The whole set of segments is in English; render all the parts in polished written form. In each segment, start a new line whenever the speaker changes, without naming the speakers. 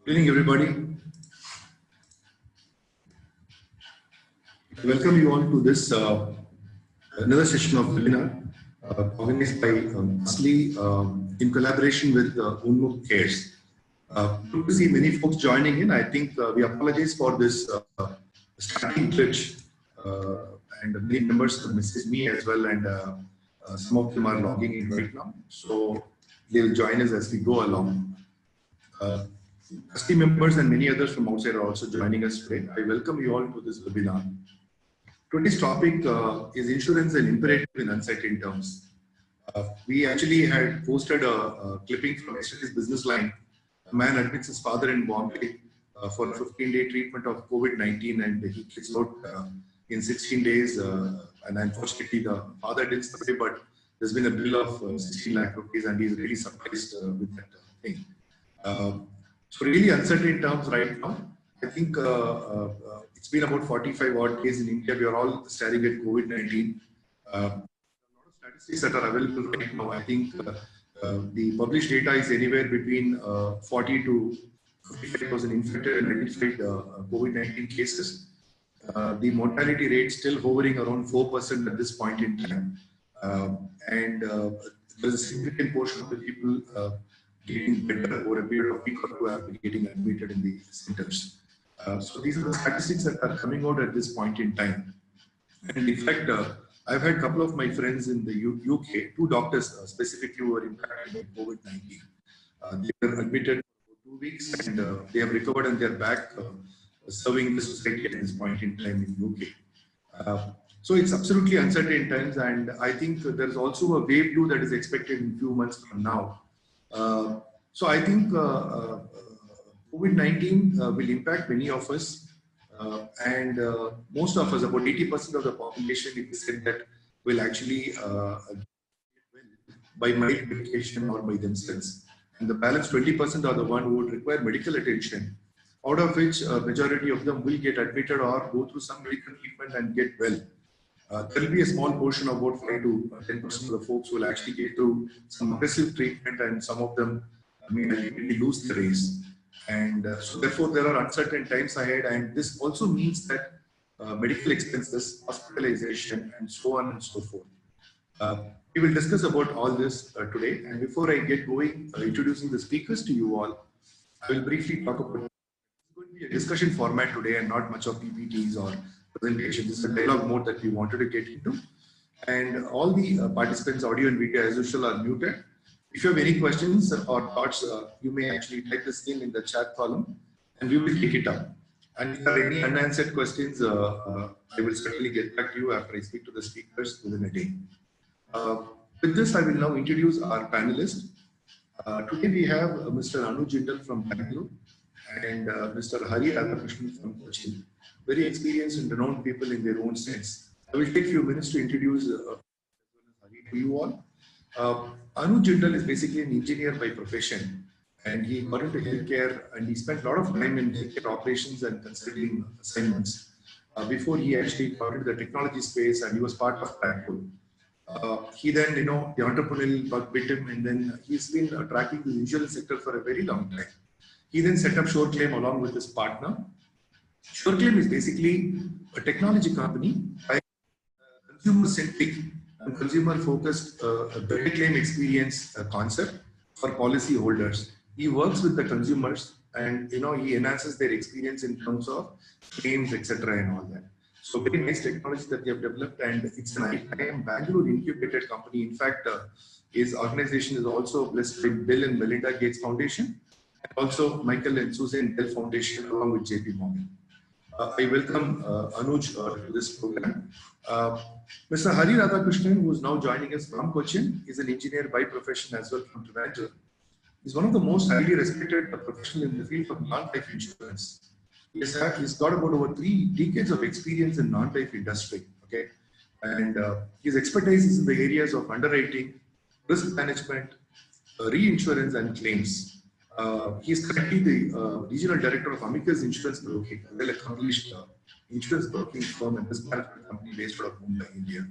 Good evening, everybody. I welcome you all to this another session of webinar organized by Asli in collaboration with Unmukh Cares. Good to see many folks joining in. I think we apologize for this starting glitch, and many members have messaged me as well, and some of them are logging in right now. So they will join us as we go along. Trustee members and many others from outside are also joining us today. I welcome you all to this webinar. Today's topic is insurance and imperative in uncertain terms. We actually had posted a clipping from yesterday's Business Line. A man admits his father in Bombay for a 15-day treatment of COVID-19, and he gets out in 16 days. And unfortunately, the father didn't survive, but there's been a bill of 16 lakh rupees, and he's really surprised with that thing. So really uncertain terms right now. I think it's been about 45 odd days in India. We are all staring at COVID-19. A lot of statistics that are available right now. I think the published data is anywhere between 40 to 55,000 infected and identified COVID-19 cases. The mortality rate still hovering around 4% at this point in time. And there's a significant portion of the people getting better over a period of a week or two after getting admitted in the centers. So these are the statistics that are coming out at this point in time. And in fact, I've had a couple of my friends in the UK, two doctors specifically who were impacted by COVID-19. They were admitted for 2 weeks, and they have recovered and they're back serving the society at this point in time in UK. So it's absolutely uncertain times, and I think there's also a wave 2 that is expected in a few months from now. So I think COVID-19 will impact many of us, and most of us, about 80% of the population, it is said that will actually by mild medication or by themselves. And the balance 20% are the one who would require medical attention, out of which a majority of them will get admitted or go through some medical treatment and get well. There will be a small portion of about 5 to 10% of the folks who will actually get through some aggressive treatment, and some of them may lose the race. And so therefore there are uncertain times ahead, and this also means that medical expenses, hospitalization, and so on and so forth. We will discuss about all this today, and before I get going, introducing the speakers to you all, I will briefly talk about it's going to be a discussion format today and not much of PPTs or presentation. This is a dialogue mode that we wanted to get into, and all the participants' audio and video as usual are muted. If you have any questions or thoughts, you may actually type this in the chat column, and we will take it up. And if there are any unanswered questions, I will certainly get back to you after I speak to the speakers within a day. With this, I will now introduce our panelists. Today we have Mr. Anuj Jindal from Bangalore and Mr. Hari Radhakrishnan from Cochin. Very experienced and renowned people in their own sense. I will take a few minutes to introduce Hari to you all. Anuj Jindal is basically an engineer by profession, and he got into healthcare, and he spent a lot of time in healthcare operations and consulting assignments before he actually got into the technology space, and he was part of Bangalore. He then, the entrepreneurial bug bit him, and then he's been tracking the insurance sector for a very long time. He then set up SureClaim along with his partner. SureClaim is basically a technology company, consumer-centric and consumer-focused better claim experience concept for policy holders. He works with the consumers, and he enhances their experience in terms of claims, etc., and all that. So very nice technology that they have developed, and it's an IIM Bangalore incubated company. In fact, his organization is also blessed with Bill and Melinda Gates Foundation, and also Michael and Susan Dell Foundation along with JP Morgan. I welcome Anuj to this program. Mr. Hari Radhakrishnan, who is now joining us from Cochin, is an engineer by profession as well from Trivandrum. He's one of the most highly respected professionals in the field of non-life insurance. He's got about over 3 decades of experience in non-life industry. Okay, and his expertise is in the areas of underwriting, risk management, reinsurance, and claims. He is currently the regional director of Amicus Insurance Broking, a well-accomplished insurance broking firm and risk management company based out of Mumbai, India.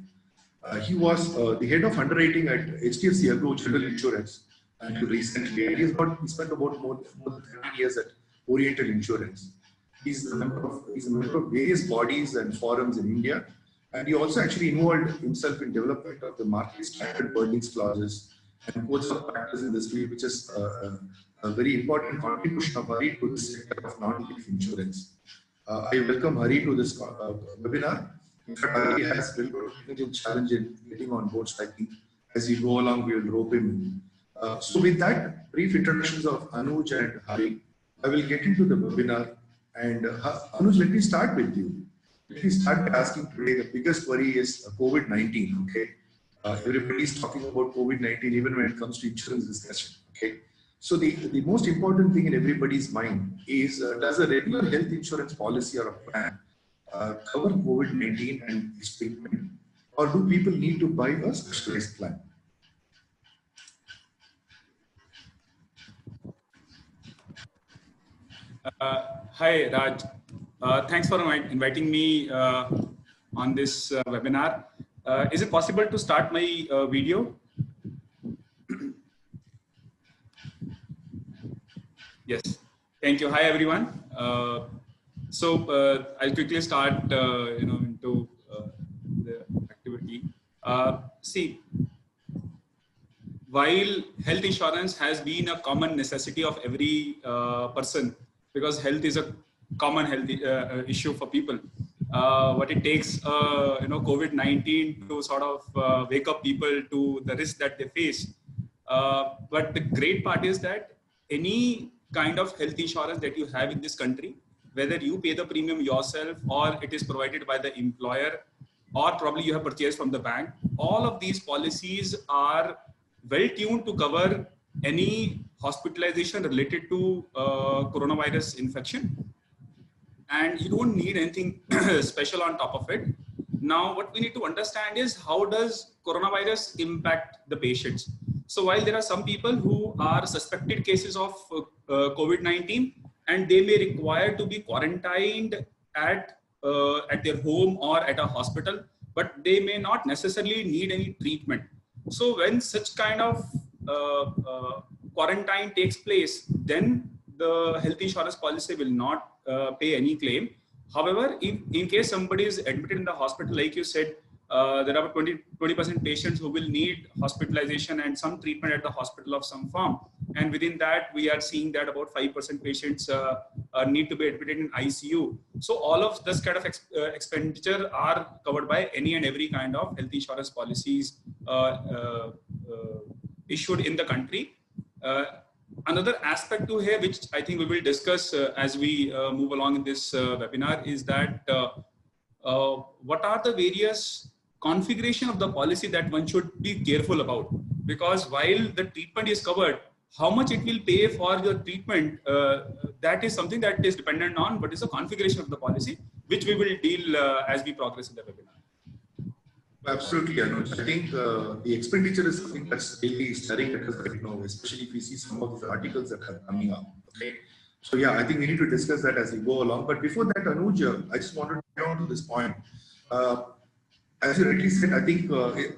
He was the head of underwriting at HDFC Agro General Insurance until recently. He spent about more than 30 years at Oriental Insurance. He's a member of various bodies and forums in India, and he also actually involved himself in development of the market standard earnings clauses and codes of practice in this field, which is a very important contribution of Hari to the sector of non-life insurance. I welcome Hari to this webinar. In fact, Hari has built a challenge in getting on board. I think as we go along, we will rope him in. So with that brief introductions of Anuj and Hari, I will get into the webinar. And Anuj, let me start with you. Let me start by asking today, the biggest worry is COVID-19, okay? Everybody is talking about COVID-19 even when it comes to insurance discussion, okay? So the most important thing in everybody's mind is, does a regular health insurance policy or a plan cover COVID-19 and its treatment, or do people need to buy a specialized plan?
Hi, Raj. Thanks for inviting me on this webinar. Is it possible to start my video? Yes. Thank you. Hi, everyone. So I'll quickly start, into the activity. See, while health insurance has been a common necessity of every person, because health is a common health issue for people. What it takes, COVID-19 to sort of wake up people to the risk that they face. But the great part is that any kind of health insurance that you have in this country, whether you pay the premium yourself or it is provided by the employer, or probably you have purchased from the bank, all of these policies are well tuned to cover any hospitalization related to coronavirus infection, and you don't need anything special on top of it. Now, what we need to understand is, how does coronavirus impact the patients? So while there are some people who are suspected cases of COVID-19, and they may require to be quarantined at their home or at a hospital, but they may not necessarily need any treatment. So when such kind of quarantine takes place, then the health insurance policy will not pay any claim. However, in case somebody is admitted in the hospital, like you said, there are 20% patients who will need hospitalization and some treatment at the hospital of some form. And within that, we are seeing that about 5% patients need to be admitted in ICU. So all of this kind of expenditure are covered by any and every kind of health insurance policies issued in the country. Another aspect to here, which I think we will discuss as we move along in this webinar, is that what are the various configuration of the policy that one should be careful about? Because while the treatment is covered, how much it will pay for your treatment, that is something that is dependent on what is the configuration of the policy, which we will deal as we progress in the webinar.
Absolutely, Anuj. I think the expenditure is something that's really staring at us right now, especially if we see some of the articles that are coming up. Okay, so yeah, I think we need to discuss that as we go along. But before that, Anuj, I just wanted to get on to this point. As you rightly said, I think,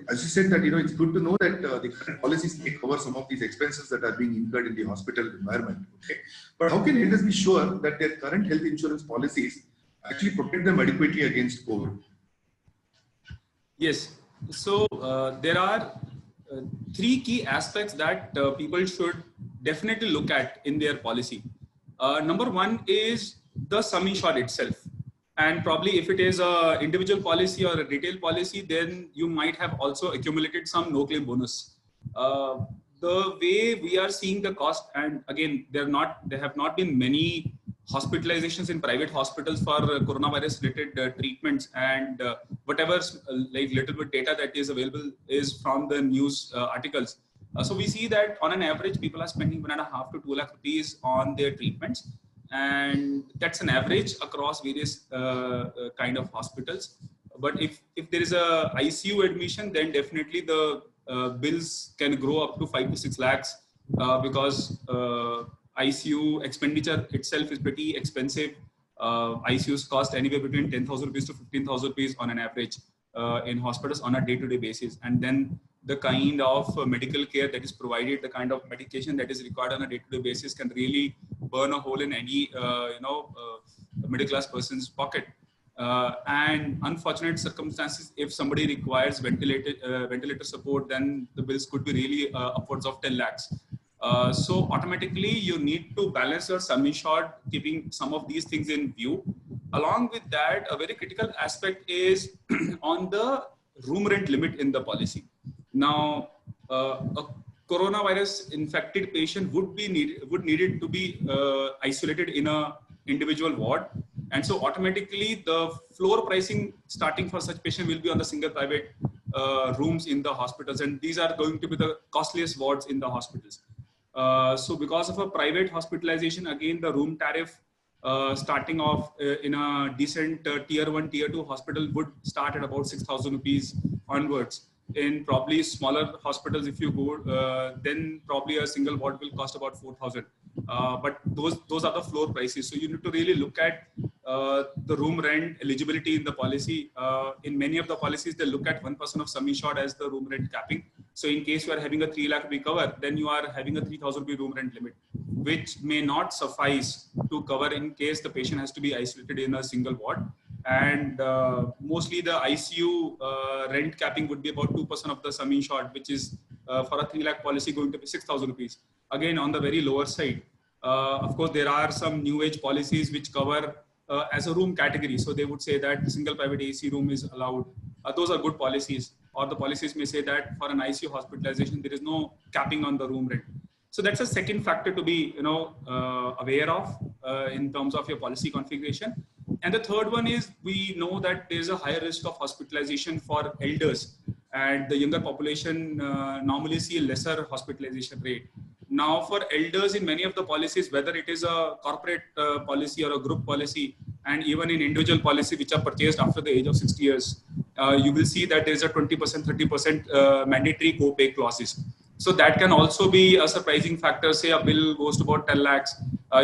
as you said, that it's good to know that the current policies may cover some of these expenses that are being incurred in the hospital environment. Okay, but how can elders be sure that their current health insurance policies actually protect them adequately against COVID?
Yes. So there are three key aspects that people should definitely look at in their policy. Number one is the sum insured itself. And probably if it is an individual policy or a retail policy, then you might have also accumulated some no-claim bonus. The way we are seeing the cost, and again, there have not been many hospitalizations in private hospitals for coronavirus-related treatments, and whatever like little bit data that is available is from the news articles. So we see that on an average, people are spending 1.5 to 2 lakh rupees on their treatments. And that's an average across various kind of hospitals. But if there is a ICU admission, then definitely the bills can grow up to 5 to 6 lakhs because ICU expenditure itself is pretty expensive. ICUs cost anywhere between 10,000 rupees to 15,000 rupees on an average in hospitals on a day-to-day basis. And then the kind of medical care that is provided, the kind of medication that is required on a day-to-day basis can really burn a hole in any, middle-class person's pocket. And unfortunate circumstances, if somebody requires ventilator support, then the bills could be really upwards of 10 lakhs. So automatically you need to balance your sum insured, keeping some of these things in view. Along with that, a very critical aspect is on the room rent limit in the policy. Now, a coronavirus infected patient would needed to be isolated in a individual ward, and so automatically the floor pricing starting for such patient will be on the single private rooms in the hospitals, and these are going to be the costliest wards in the hospitals. So because of a private hospitalization, again the room tariff starting off in a decent tier 1, tier 2 hospital would start at about 6,000 rupees onwards. In probably smaller hospitals, if you go, then probably a single ward will cost about 4,000. But those are the floor prices. So you need to really look at the room rent eligibility in the policy. In many of the policies, they look at 1% of sum insured as the room rent capping. So in case you are having a 3 lakh rupee cover, then you are having a 3,000 rupee room rent limit, which may not suffice to cover in case the patient has to be isolated in a single ward. And mostly the ICU rent capping would be about 2% of the sum insured, which is for a 3 lakh policy going to be 6,000 rupees. Again, on the very lower side. Of course, there are some new age policies which cover as a room category. So they would say that the single private AC room is allowed. Those are good policies. Or the policies may say that for an ICU hospitalization, there is no capping on the room rent. So that's a second factor to be, aware of in terms of your policy configuration. And the third one is we know that there is a higher risk of hospitalization for elders, and the younger population normally see a lesser hospitalization rate. Now, for elders in many of the policies, whether it is a corporate policy or a group policy, and even in individual policy which are purchased after the age of 60 years, you will see that there is a 20%, 30% mandatory co-pay clauses. So that can also be a surprising factor. Say a bill goes to about 10 lakhs,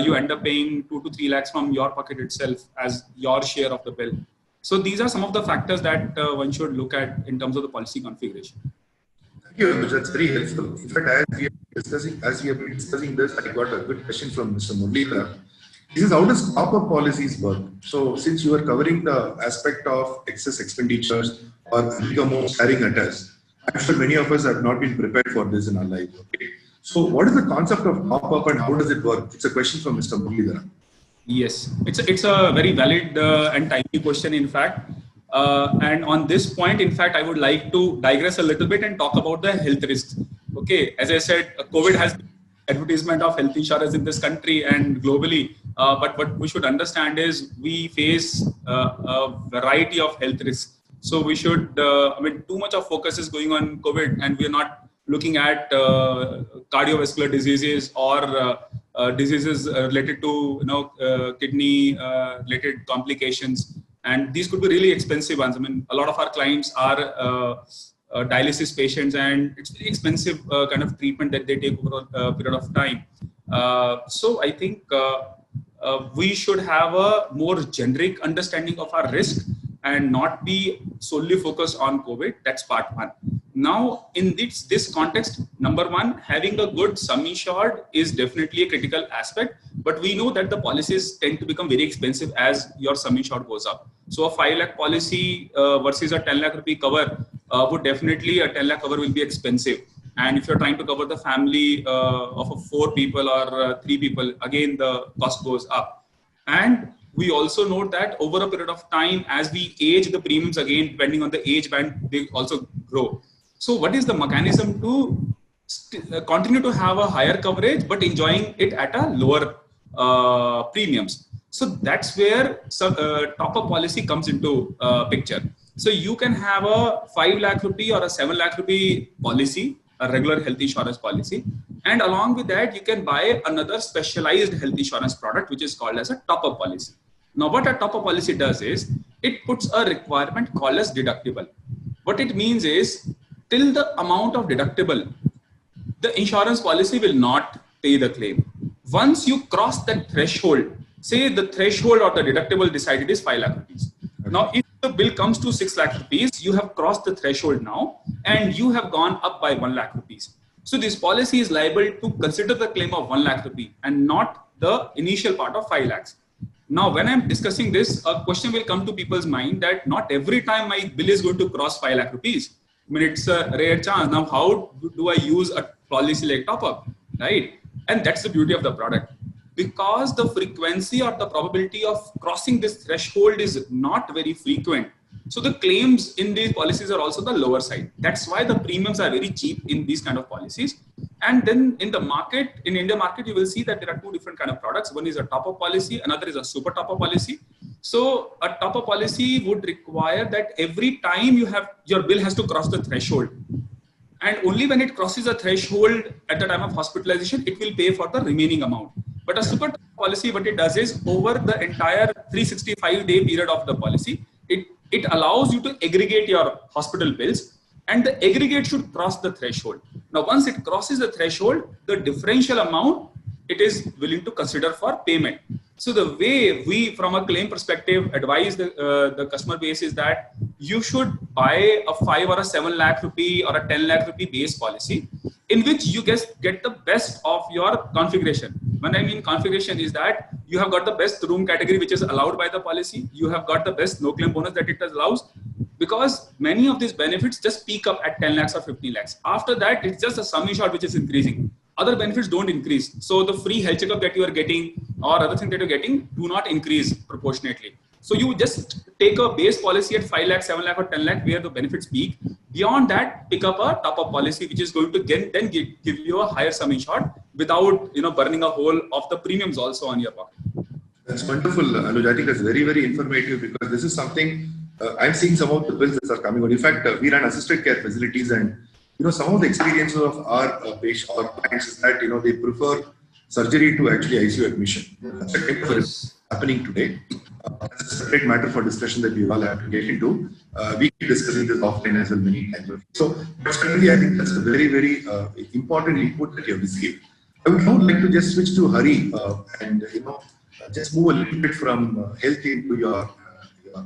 you end up paying 2 to 3 lakhs from your pocket itself as your share of the bill. So these are some of the factors that one should look at in terms of the policy configuration.
Thank you, Anuj. That's very helpful. In fact, as we have been discussing this, I got a good question from Mr. Muralidhar. This is how does top-up policies work? So since you are covering the aspect of excess expenditures or income staring at us, I'm sure many of us have not been prepared for this in our life. Okay? So what is the concept of top-up and how does it work? It's a question from Mr. Muralidhar.
Yes, it's a very valid and timely question, in fact. And on this point, in fact, I would like to digress a little bit and talk about the health risks. Okay, as I said, COVID has been advertisement of health insurance in this country and globally. But what we should understand is we face a variety of health risks. So we should, too much of focus is going on COVID, and we are not looking at cardiovascular diseases or diseases related to kidney related complications, and these could be really expensive ones. I mean, a lot of our clients are dialysis patients, and it's very expensive kind of treatment that they take over a period of time. So I think we should have a more generic understanding of our risk and not be solely focused on COVID. That's part one. Now, in this context, number one, having a good sum insured is definitely a critical aspect, but we know that the policies tend to become very expensive as your sum insured goes up. So a 5 lakh policy versus a 10 lakh rupee cover would definitely, a 10 lakh cover will be expensive. And if you're trying to cover the family of 4 people or 3 people, again, the cost goes up. And we also note that over a period of time, as we age, the premiums, again, depending on the age band, they also grow. So what is the mechanism to continue to have a higher coverage, but enjoying it at a lower premiums? So that's where top-up policy comes into picture. So you can have a 5 lakh rupee or a 7 lakh rupee policy, a regular health insurance policy. And along with that, you can buy another specialized health insurance product, which is called as a top-up policy. Now, what a top-up policy does is, it puts a requirement called as deductible. What it means is, till the amount of deductible, the insurance policy will not pay the claim. Once you cross that threshold, say the threshold or the deductible decided is 5 lakh rupees. Now, if the bill comes to 6 lakh rupees, you have crossed the threshold now, and you have gone up by 1 lakh rupees. So this policy is liable to consider the claim of 1 lakh rupee and not the initial part of 5 lakhs. Now, when I'm discussing this, a question will come to people's mind that not every time my bill is going to cross 5 lakh rupees. I mean, it's a rare chance. Now, how do I use a policy like top up, right? And that's the beauty of the product. Because the frequency or the probability of crossing this threshold is not very frequent. So the claims in these policies are also the lower side. That's why the premiums are very cheap in these kind of policies. And then in the market, in India market, you will see that there are two different kind of products. One is a top-up policy, another is a super top-up policy. So a top-up policy would require that every time you have, your bill has to cross the threshold. And only when it crosses the threshold at the time of hospitalization, it will pay for the remaining amount. But a super policy, what it does is over the entire 365-day period of the policy, it allows you to aggregate your hospital bills, and the aggregate should cross the threshold. Now, once it crosses the threshold, the differential amount it is willing to consider for payment. So the way we, from a claim perspective, advise the customer base is that you should buy a 5 or a 7 lakh rupee or a 10 lakh rupee base policy in which you get the best of your configuration. When I mean configuration is that you have got the best room category which is allowed by the policy. You have got the best no claim bonus that it allows, because many of these benefits just peak up at 10 lakhs or 50 lakhs. After that, it's just a sum insured which is increasing. Other benefits don't increase. So the free health checkup that you are getting or other things that you're getting do not increase proportionately. So you just take a base policy at 5 lakh, 7 lakh or 10 lakh where the benefits peak. Beyond that, pick up a top-up policy which is going to then give you a higher sum insured without burning a hole of the premiums also on your pocket.
That's wonderful, Anuj. I think that's very, very informative, because this is something I'm seeing some of the bills that are coming out. In fact, we run assisted care facilities, and some of the experiences of our patient or clients is that they prefer surgery to actually ICU admission. That's a kind of happening today. That's a separate matter for discussion that we all have to get into. We keep discussing this offline as well many times. So, but certainly, I think that's a very, very important input that you have received. I would now like to just switch to Hari and just move a little bit from health into your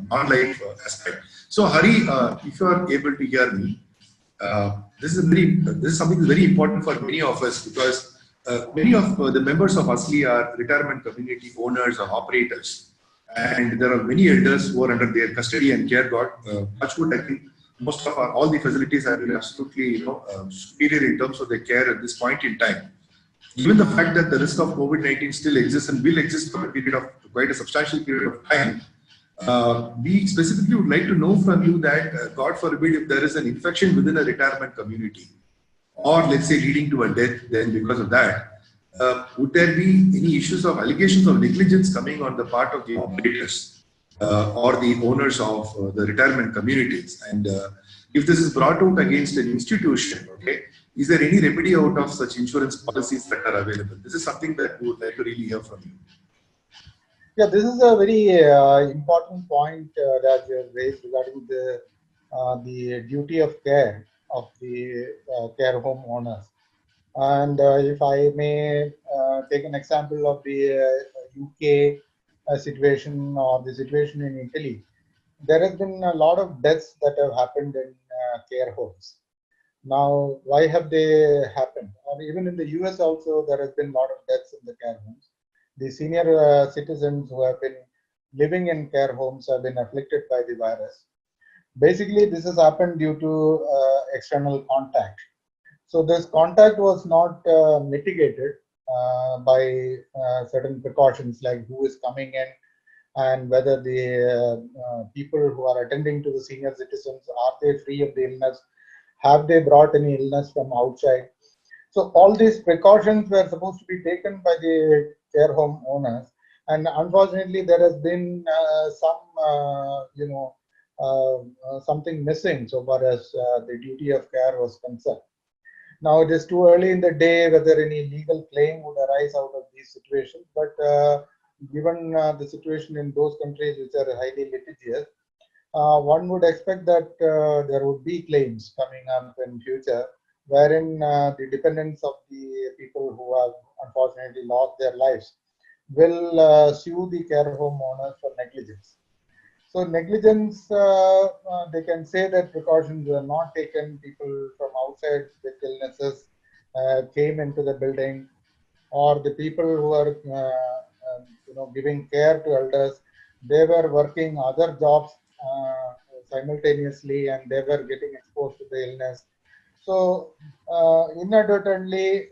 non-life aspect. So, Hari, if you are able to hear me, this is something that's very important for many of us, because many of the members of ASLI are retirement community owners or operators, and there are many elders who are under their custody and care. Much good, I think most of all the facilities have been absolutely superior in terms of their care at this point in time. Given the fact that the risk of COVID-19 still exists and will exist for a period of quite a substantial period of time, we specifically would like to know from you that, God forbid, if there is an infection within a retirement community, or let's say leading to a death, then because of that, would there be any issues of allegations of negligence coming on the part of the operators or the owners of the retirement communities? And if this is brought out against an institution, okay, is there any remedy out of such insurance policies that are available? This is something that we would like to really hear from you.
Yeah, this is a very important point that you have raised regarding the duty of care of the care home owners. And if I may take an example of the UK situation or the situation in Italy, there has been a lot of deaths that have happened in care homes. Now, why have they happened? Even in the US also, there has been a lot of deaths in the care homes. The senior citizens who have been living in care homes have been afflicted by the virus. Basically, this has happened due to external contact. So this contact was not mitigated by certain precautions, like who is coming in and whether the people who are attending to the senior citizens, are they free of the illness? Have they brought any illness from outside? So all these precautions were supposed to be taken by the care home owners, and unfortunately there has been something missing so far as the duty of care was concerned. Now it is too early in the day whether any legal claim would arise out of these situations, but given the situation in those countries which are highly litigious, one would expect that there would be claims coming up in future, wherein the dependents of the people who have unfortunately lost their lives will sue the care home owners for negligence. So negligence, they can say that precautions were not taken. People from outside with illnesses came into the building, or the people who are giving care to elders, they were working other jobs simultaneously, and they were getting exposed to the illness. So inadvertently,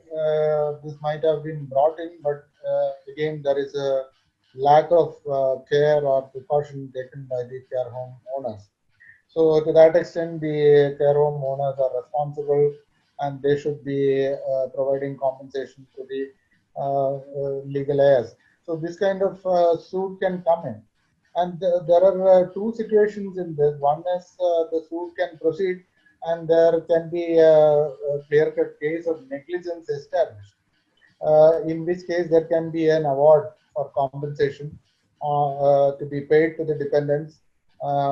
this might have been brought in, but again, there is a lack of care or precaution taken by the care home owners. So to that extent, the care home owners are responsible, and they should be providing compensation to the legal heirs. So this kind of suit can come in. And there are two situations in this. One is the suit can proceed, and there can be a clear-cut case of negligence established, in which case there can be an award for compensation to be paid to the dependents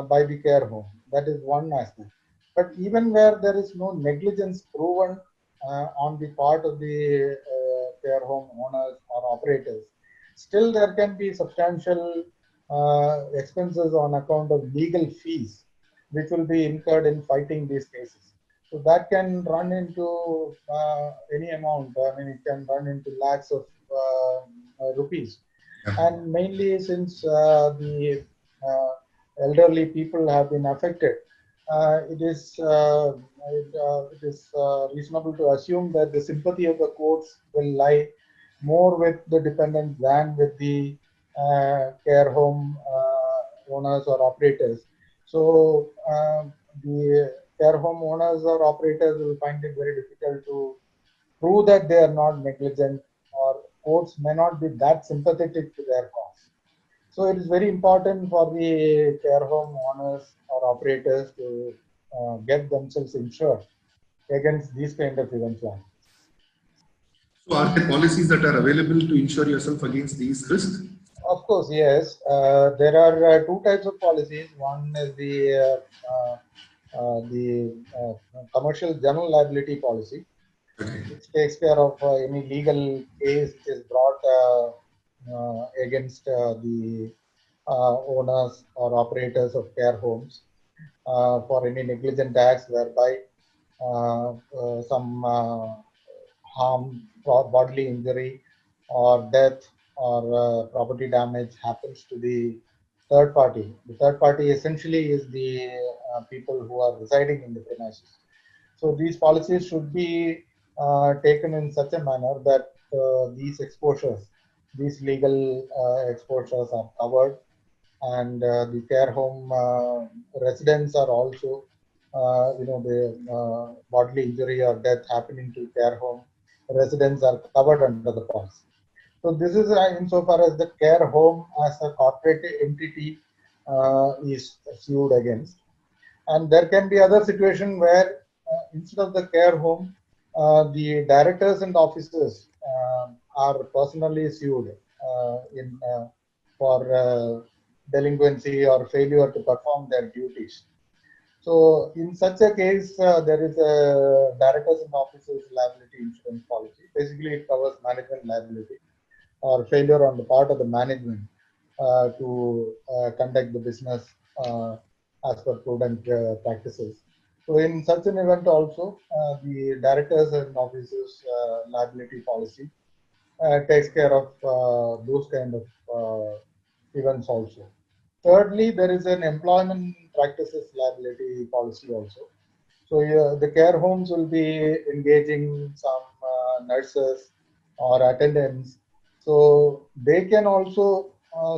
by the care home. That is one aspect. But even where there is no negligence proven on the part of the care home owners or operators, still there can be substantial expenses on account of legal fees, which will be incurred in fighting these cases. So that can run into any amount. I mean, it can run into lakhs of rupees. And mainly since the elderly people have been affected, it is reasonable to assume that the sympathy of the courts will lie more with the dependents than with the care home owners or operators. So the care home owners or operators will find it very difficult to prove that they are not negligent, or courts may not be that sympathetic to their cause. So it is very important for the care home owners or operators to get themselves insured against these kind of eventualities.
So are there policies that are available to insure yourself against these risks?
Of course, yes. There are two types of policies. One is the commercial general liability policy, which takes care of any legal case which is brought against the owners or operators of care homes for any negligent acts whereby some harm, bodily injury, or death, or property damage happens to the third party. The third party essentially is the people who are residing in the premises. So these policies should be taken in such a manner that these exposures, these legal exposures are covered, and the care home residents are also, the bodily injury or death happening to care home residents are covered under the policy. So this is insofar as the care home as a corporate entity is sued against. And there can be other situation where instead of the care home, the directors and officers are personally sued for delinquency or failure to perform their duties. So in such a case, there is a directors and officers liability insurance policy. Basically, it covers management liability or failure on the part of the management to conduct the business as per prudent practices. So in such an event also, the directors and officers liability policy takes care of those kind of events also. Thirdly, there is an employment practices liability policy also. So the care homes will be engaging some nurses or attendants. So they can also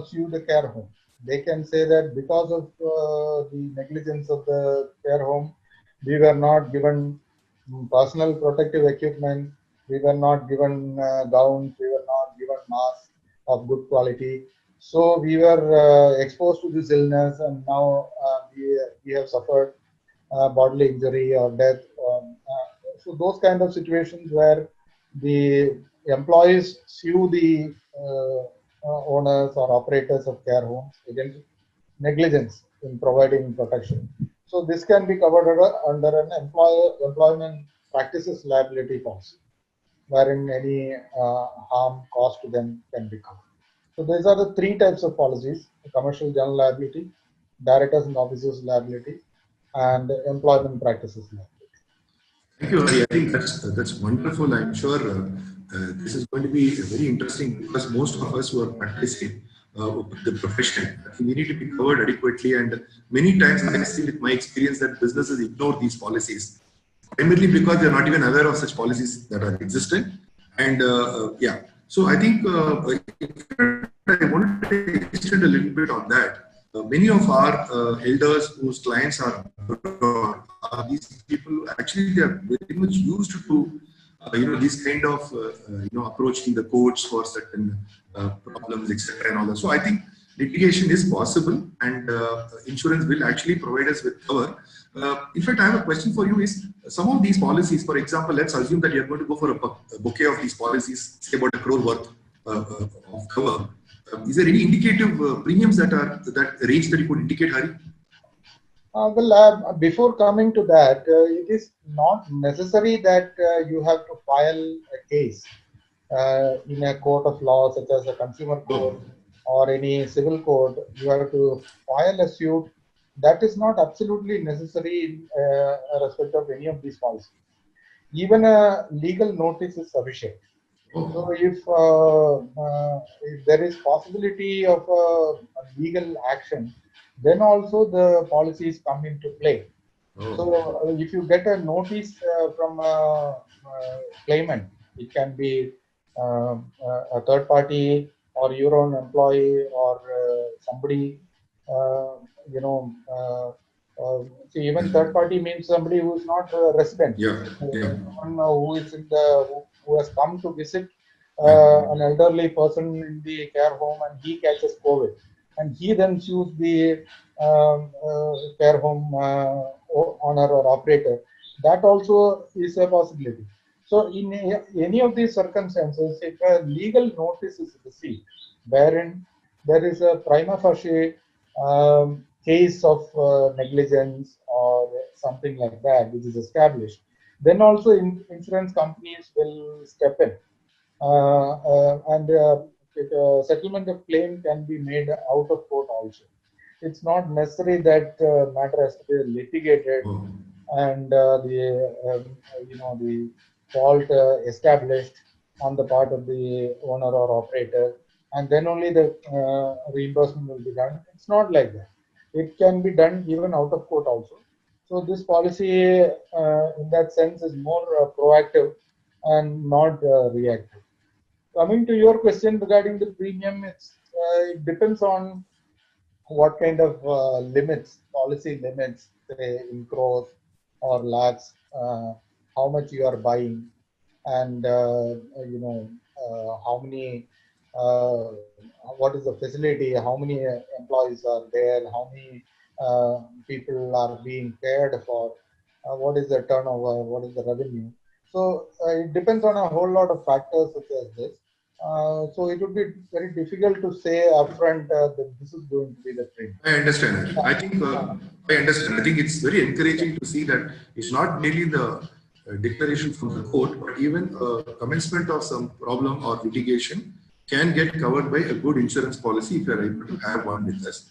sue the care home. They can say that because of the negligence of the care home, we were not given personal protective equipment, we were not given gowns, we were not given masks of good quality. So we were exposed to this illness, and now we have suffered bodily injury or death. So those kind of situations where the employees sue the owners or operators of care homes against negligence in providing protection. So this can be covered under an employment practices liability policy, wherein any harm caused to them can be covered. So these are the three types of policies: the commercial general liability, directors and officers liability, and employment practices liability.
Thank you, Hari. I think that's wonderful. I'm sure this is going to be very interesting because most of us who are practicing the profession, we need to be covered adequately. And many times I see with my experience that businesses ignore these policies, primarily because they're not even aware of such policies that are existent. And yeah, so I think I wanted to extend a little bit on that. Many of our elders whose clients are abroad are these people actually they are very much used to this kind of approaching the courts for certain problems, etc. and all that. So I think litigation is possible, and insurance will actually provide us with cover. In fact, I have a question for you: is some of these policies, for example, let's assume that you're going to go for a bouquet of these policies, say about 1 crore worth of cover. Is there any indicative premiums that range that you could indicate, Hari?
Before coming to that, it is not necessary that you have to file a case in a court of law, such as a consumer court or any civil court. You have to file a suit. That is not absolutely necessary in respect of any of these policies. Even a legal notice is sufficient. So if there is possibility of a legal action, then also the policies come into play. So if you get a notice from a claimant, it can be a third party or your own employee or somebody, see, even third party means somebody who is not a resident. Someone who is who has come to visit an elderly person in the care home, and he catches COVID, and he then sues the care home owner or operator. That also is a possibility. So in any of these circumstances, if a legal notice is received, wherein there is a prima facie case of negligence or something like that, which is established, then also insurance companies will step in, and settlement of claim can be made out of court also. It's not necessary that matter has to be litigated and the fault established on the part of the owner or operator, and then only the reimbursement will be done. It's not like that. It can be done even out of court also. So this policy, in that sense, is more proactive and not reactive. Coming to your question regarding the premium, it depends on what kind of limits, policy limits, say in crores or lakhs, how much you are buying, and how many, what is the facility, how many employees are there, how many people are being cared for, what is the turnover, what is the revenue. So it depends on a whole lot of factors such as this. So it would be very difficult to say upfront that this is going to be the premium.
I understand. I think I understand. I think it's very encouraging to see that it's not merely the declaration from the court, but even commencement of some problem or litigation can get covered by a good insurance policy if you are able to have one with us.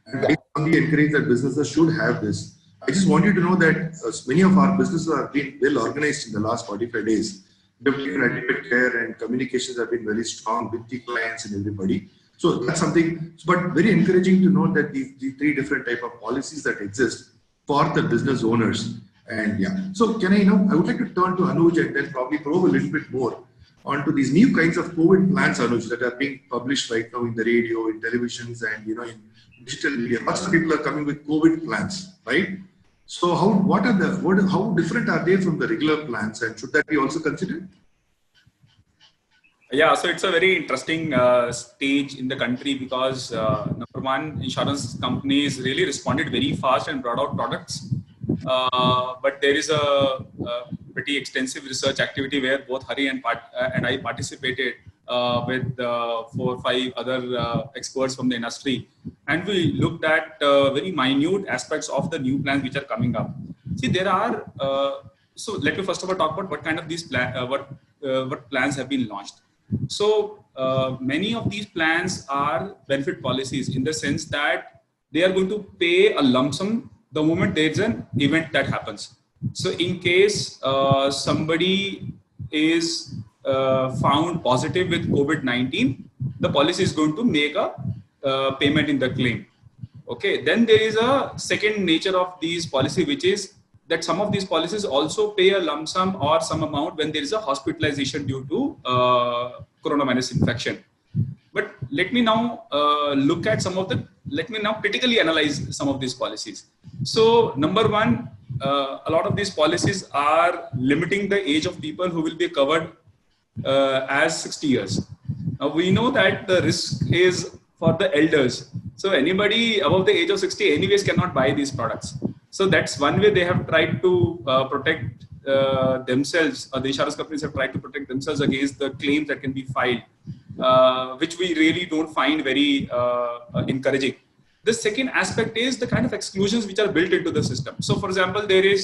And I strongly encourage that businesses should have this. I just want you to know that many of our businesses have been well organized in the last 45 days. We have taken adequate care, and communications have been very strong with the clients and everybody. So that's something, but very encouraging to know that the three different type of policies that exist for the business owners. And yeah, so can I I would like to turn to Anuj and then probably probe a little bit more onto these new kinds of COVID plans, Anuj, that are being published right now in the radio, in televisions, and in digital media. Lots of people are coming with COVID plans, right? So how different are they from the regular plans, and should that be also considered?
Yeah, so it's a very interesting stage in the country because number one, insurance companies really responded very fast and brought out products. But there is a pretty extensive research activity where both Hari and I participated with 4 or 5 other experts from the industry, and we looked at very minute aspects of the new plans which are coming up. See, there are so let me first of all talk about what kind of these what plans have been launched. So many of these plans are benefit policies in the sense that they are going to pay a lump sum the moment there's an event that happens. So in case somebody is found positive with COVID-19, the policy is going to make a payment in the claim. Okay, then there is a second nature of these policy, which is that some of these policies also pay a lump sum or some amount when there is a hospitalization due to coronavirus infection. But let me now let me now critically analyze some of these policies. So number one, a lot of these policies are limiting the age of people who will be covered as 60 years. Now we know that the risk is for the elders. So anybody above the age of 60 anyways cannot buy these products. So that's one way they have tried to protect themselves, or the insurance companies have tried to protect themselves against the claims that can be filed, which we really don't find very encouraging. The second aspect is the kind of exclusions which are built into the system. So for example, there is,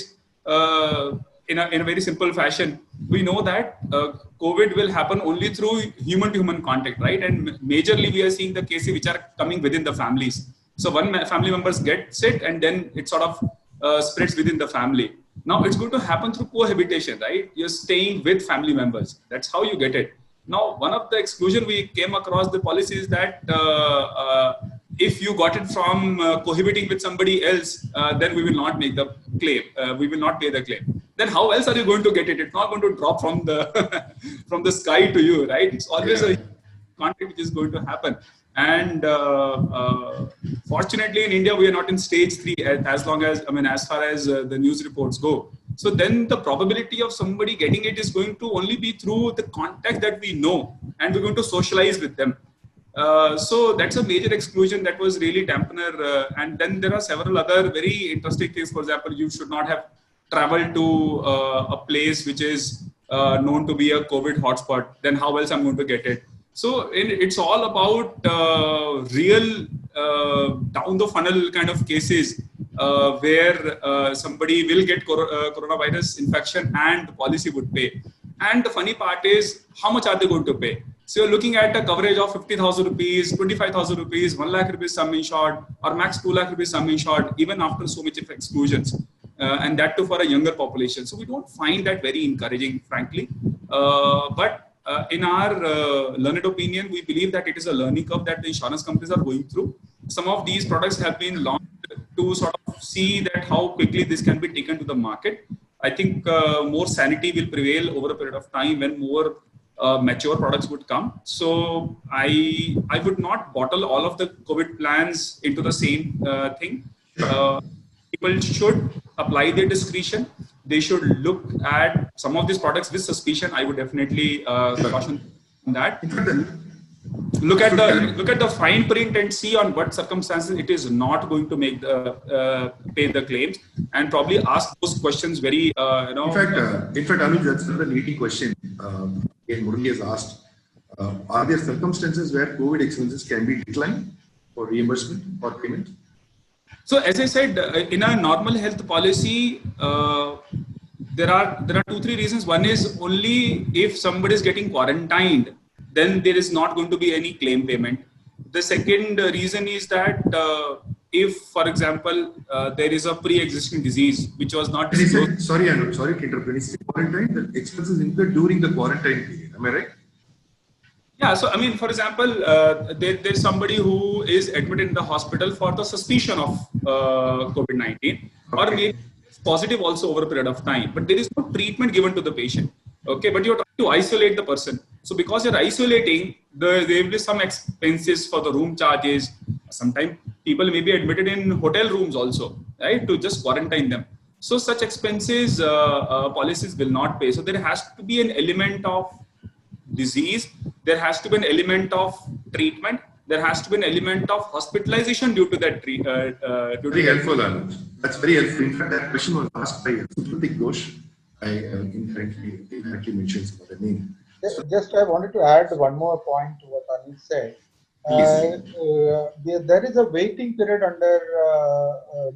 in a very simple fashion, we know that COVID will happen only through human-to-human contact, right? And majorly we are seeing the cases which are coming within the families. So one family members get sick and then it sort of spreads within the family. Now it's going to happen through cohabitation, right? You're staying with family members. That's how you get it. Now, one of the exclusion we came across the policy is that if you got it from cohabiting with somebody else, then we will not make the claim. We will not pay the claim. Then how else are you going to get it? It's not going to drop from the from the sky to you, right? It's always a contact which is going to happen. And fortunately, in India, we are not in stage 3 as far as the news reports go. So then the probability of somebody getting it is going to only be through the contact that we know, and we're going to socialize with them. So that's a major exclusion that was really dampener. And then there are several other very interesting things. For example, you should not have traveled to a place which is known to be a COVID hotspot. Then how else I'm going to get it? So it's all about real down the funnel kind of cases where somebody will get coronavirus infection and the policy would pay. And the funny part is, how much are they going to pay? So you're looking at a coverage of 50,000 rupees, 25,000 rupees, 1 lakh rupees sum insured, or max 2 lakh rupees sum insured, even after so much of exclusions. And that too for a younger population. So we don't find that very encouraging, frankly. But in our learned opinion, we believe that it is a learning curve that the insurance companies are going through. Some of these products have been launched to sort of see that how quickly this can be taken to the market. I think more sanity will prevail over a period of time when more mature products would come. So I would not bottle all of the COVID plans into the same thing. People should apply their discretion. They should look at some of these products with suspicion. I would definitely caution that. Look at the fine print and see on what circumstances it is not going to make the pay the claims, and probably ask those questions very
In fact, Anuj, that's another leading question. Murali has asked: are there circumstances where COVID expenses can be declined for reimbursement or payment?
So, as I said, in a normal health policy, there are 2-3 reasons. One is only if somebody is getting quarantined, then there is not going to be any claim payment. The second reason is that if, for example, there is a pre-existing disease which was not disclosed.
Sorry, Anuj, sorry to interrupt. When you say quarantine, the expenses incurred during the quarantine period. Am I right?
Yeah, so I mean, for example, there's somebody who is admitted in the hospital for the suspicion of COVID-19, or maybe it's positive also over a period of time, but there is no treatment given to the patient. Okay, but you're trying to isolate the person. So because you're isolating, there will be some expenses for the room charges. Sometimes people may be admitted in hotel rooms also, right, to just quarantine them. So such expenses policies will not pay. So there has to be an element of disease, there has to be an element of treatment, there has to be an element of hospitalization due to that
very helpful, Anuj. That's very helpful. In fact, that question was asked by Supratik Ghosh. I indirectly mentioned some other name.
Just I wanted to add one more point to what Anil said. There is a waiting period under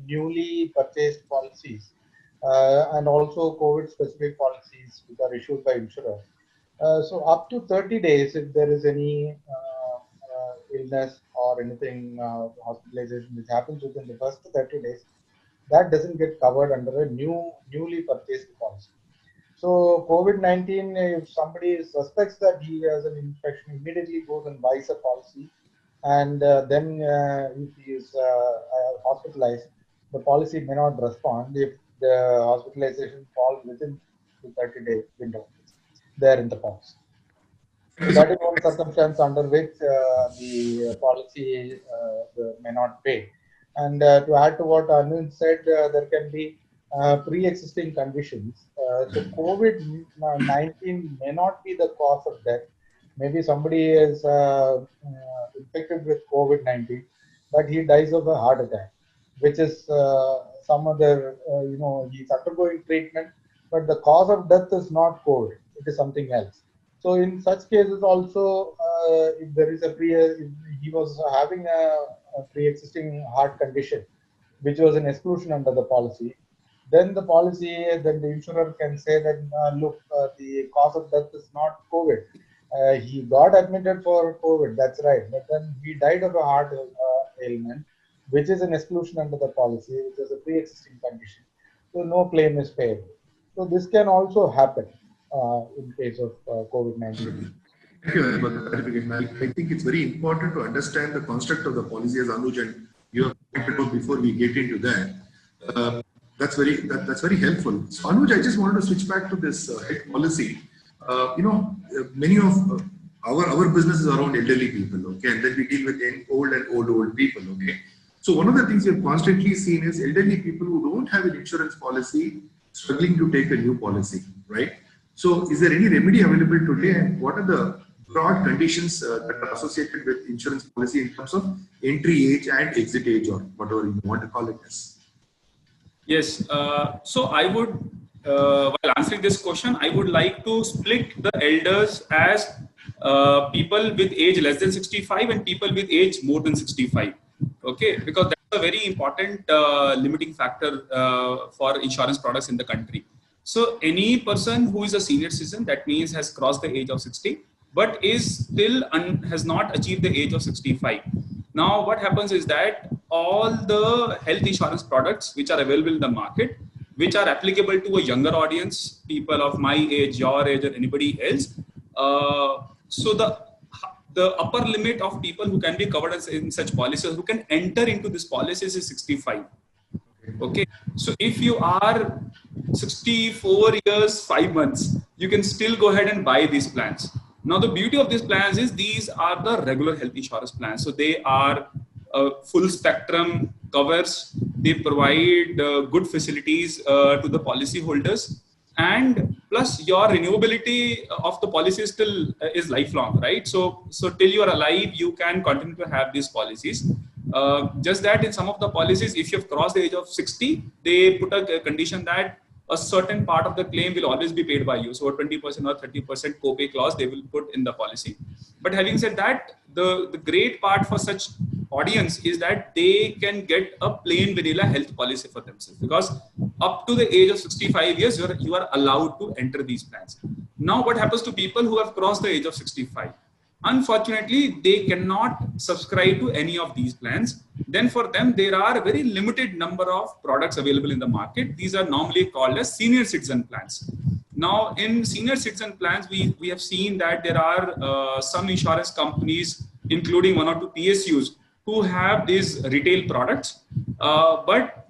newly purchased policies and also COVID-specific policies which are issued by insurers. So up to 30 days, if there is any illness or anything, hospitalization which happens within the first 30 days, that doesn't get covered under a newly purchased policy. So COVID-19, if somebody suspects that he has an infection, immediately goes and buys a policy, and then if he is hospitalized, the policy may not respond if the hospitalization falls within the 30-day window there in the policy. So that is one circumstance under which the policy may not pay. And to add to what Anand said, there can be pre-existing conditions. So COVID-19 may not be the cause of death. Maybe somebody is infected with COVID-19, but he dies of a heart attack, which is some other, he's undergoing treatment, but the cause of death is not COVID, it is something else. So in such cases also, if there is if he was having a pre-existing heart condition, which was an exclusion under the policy, then the insurer can say that, look, the cause of death is not COVID. He got admitted for COVID, that's right, but then he died of a heart ailment, which is an exclusion under the policy, which is a pre-existing condition. So no claim is paid. So this can also happen in case of COVID-19.
Thank you for the clarification. I think it's very important to understand the construct of the policy, as Anuj and you have pointed out before we get into that. That's very helpful. So Anuj, I just wanted to switch back to this health policy. Many of our business is around elderly people, okay, and then we deal with old people, okay. So one of the things we have constantly seen is elderly people who don't have an insurance policy struggling to take a new policy, right? So is there any remedy available today, and what are the broad conditions that are associated with insurance policy in terms of entry age and exit age, or whatever you want to call it as?
Yes. So I would, while answering this question, I would like to split the elders as people with age less than 65 and people with age more than 65. Okay, because that's a very important limiting factor for insurance products in the country. So any person who is a senior citizen, that means has crossed the age of 60, but is still has not achieved the age of 65. Now, what happens is that all the health insurance products which are available in the market, which are applicable to a younger audience, people of my age, your age, or anybody else. So the upper limit of people who can be covered in such policies, who can enter into this policies, is 65. Okay. So if you are 64 years, 5 months, you can still go ahead and buy these plans. Now, the beauty of these plans is these are the regular health insurance plans. So they are full spectrum covers. They provide good facilities to the policy holders, and plus your renewability of the policy still is lifelong, right? So till you are alive, you can continue to have these policies. Just that in some of the policies, if you have crossed the age of 60, they put a condition that a certain part of the claim will always be paid by you. So a 20% or 30% copay clause they will put in the policy. But having said that, the great part for such audience is that they can get a plain vanilla health policy for themselves, because up to the age of 65 years, you are allowed to enter these plans. Now, what happens to people who have crossed the age of 65? Unfortunately, they cannot subscribe to any of these plans. Then for them, there are a very limited number of products available in the market. These are normally called as senior citizen plans. Now, in senior citizen plans, we have seen that there are some insurance companies, including 1 or 2 PSUs, who have these retail products. But